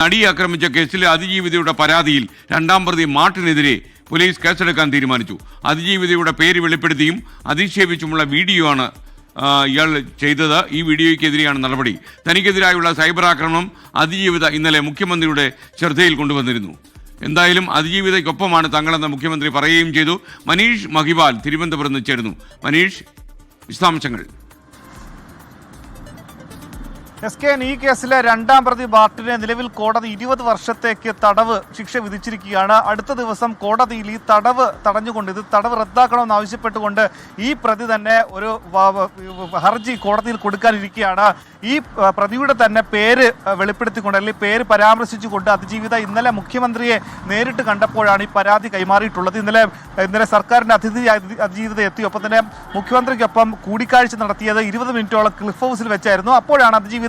നടിയെ ആക്രമിച്ച കേസിലെ അതിജീവിതയുടെ പരാതിയിൽ രണ്ടാം പ്രതി മാർട്ടിനെതിരെ പോലീസ് കേസെടുക്കാൻ തീരുമാനിച്ചു. അതിജീവിതയുടെ പേര് വെളിപ്പെടുത്തിയും അധിക്ഷേപിച്ചുമുള്ള വീഡിയോ ആണ് ഇയാൾ ചെയ്തത്. ഈ വീഡിയോയ്ക്കെതിരെയാണ് നടപടി. തനിക്കെതിരായുള്ള സൈബർ ആക്രമണം അതിജീവിത ഇന്നലെ മുഖ്യമന്ത്രിയുടെ ശ്രദ്ധയിൽ കൊണ്ടുവന്നിരുന്നു. എന്തായാലും അതിജീവിതയ്ക്കൊപ്പമാണ് തങ്ങളെന്ന് മുഖ്യമന്ത്രി പറയുകയും ചെയ്തു. മനീഷ് മഹിപാൽ തിരുവനന്തപുരത്ത് നിന്ന് ചേരുന്നു. മനീഷ്, വിശദാംശങ്ങൾ. ഈ കേസിലെ രണ്ടാം പ്രതി ബാർട്ടിനെ നിലവിൽ കോടതി 20 വർഷത്തേക്ക് തടവ് ശിക്ഷ വിധിച്ചിരിക്കുകയാണ്. അടുത്ത ദിവസം കോടതിയിൽ ഈ തടവ് തടഞ്ഞുകൊണ്ട് ഇത് തടവ് റദ്ദാക്കണമെന്ന് ആവശ്യപ്പെട്ടുകൊണ്ട് ഈ പ്രതി തന്നെ ഒരു ഹർജി കോടതിയിൽ കൊടുക്കാനിരിക്കുകയാണ്. ഈ പ്രതിയുടെ തന്നെ പേര് വെളിപ്പെടുത്തിക്കൊണ്ട് അല്ലെങ്കിൽ പേര് പരാമർശിച്ചുകൊണ്ട് അതിജീവിത ഇന്നലെ മുഖ്യമന്ത്രിയെ നേരിട്ട് കണ്ടപ്പോഴാണ് ഈ പരാതി കൈമാറിയിട്ടുള്ളത്. ഇന്നലെ സർക്കാരിന്റെ അതിജീവിത എത്തി. ഒപ്പം തന്നെ മുഖ്യമന്ത്രിക്കൊപ്പം കൂടിക്കാഴ്ച നടത്തിയത് 20 മിനിറ്റോളം ക്ലിഫ് ഹൗസിൽ വെച്ചായിരുന്നു. അപ്പോഴാണ് അതിജീവിത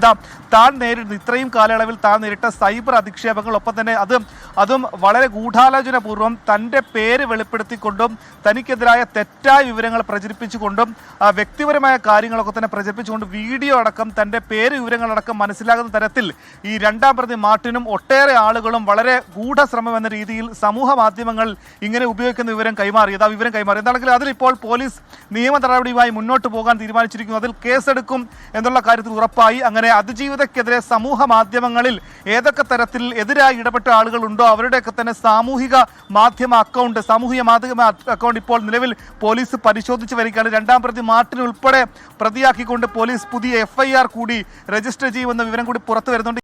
താൻ നേരിടുന്ന ഇത്രയും കാലയളവിൽ താൻ നേരിട്ട സൈബർ അധിക്ഷേപങ്ങൾ, ഒപ്പം തന്നെ അതും വളരെ ഗൂഢാലോചന പൂർവ്വം തൻ്റെ പേര് വെളിപ്പെടുത്തിക്കൊണ്ടും തനിക്കെതിരായ തെറ്റായ വിവരങ്ങൾ പ്രചരിപ്പിച്ചുകൊണ്ടും വ്യക്തിപരമായ കാര്യങ്ങളൊക്കെ തന്നെ പ്രചരിപ്പിച്ചുകൊണ്ട് വീഡിയോ അടക്കം തൻ്റെ പേര് വിവരങ്ങളടക്കം മനസ്സിലാകുന്ന തരത്തിൽ ഈ രണ്ടാം പ്രതി മാർട്ടിനും ഒട്ടേറെ ആളുകളും വളരെ ഗൂഢശ്രമം എന്ന രീതിയിൽ സമൂഹ മാധ്യമങ്ങൾ ഇങ്ങനെ ഉപയോഗിക്കുന്ന വിവരം കൈമാറിയത്. എന്താണെങ്കിലും അതിലിപ്പോൾ പോലീസ് നിയമ നടപടിയുമായി മുന്നോട്ട് പോകാൻ തീരുമാനിച്ചിരിക്കുന്നു. അതിൽ കേസെടുക്കും എന്നുള്ള കാര്യത്തിൽ ഉറപ്പായി. അങ്ങനെ അതിജീവിതക്കെതിരെ സമൂഹ മാധ്യമങ്ങളിൽ ഏതൊക്കെ തരത്തിൽ എതിരായി ഇടപെട്ട ആളുകളുണ്ടോ അവരുടെയൊക്കെ തന്നെ സാമൂഹിക മാധ്യമ അക്കൗണ്ട് ഇപ്പോൾ നിലവിൽ പോലീസ് പരിശോധിച്ച് വരികയാണ്. രണ്ടാം പ്രതി മാർട്ടിനെ ഉൾപ്പെടെ പ്രതിയാക്കിക്കൊണ്ട് പോലീസ് പുതിയ FIR കൂടി രജിസ്റ്റർ ചെയ്യുമെന്ന വിവരം കൂടി പുറത്തു വരുന്നുണ്ട്.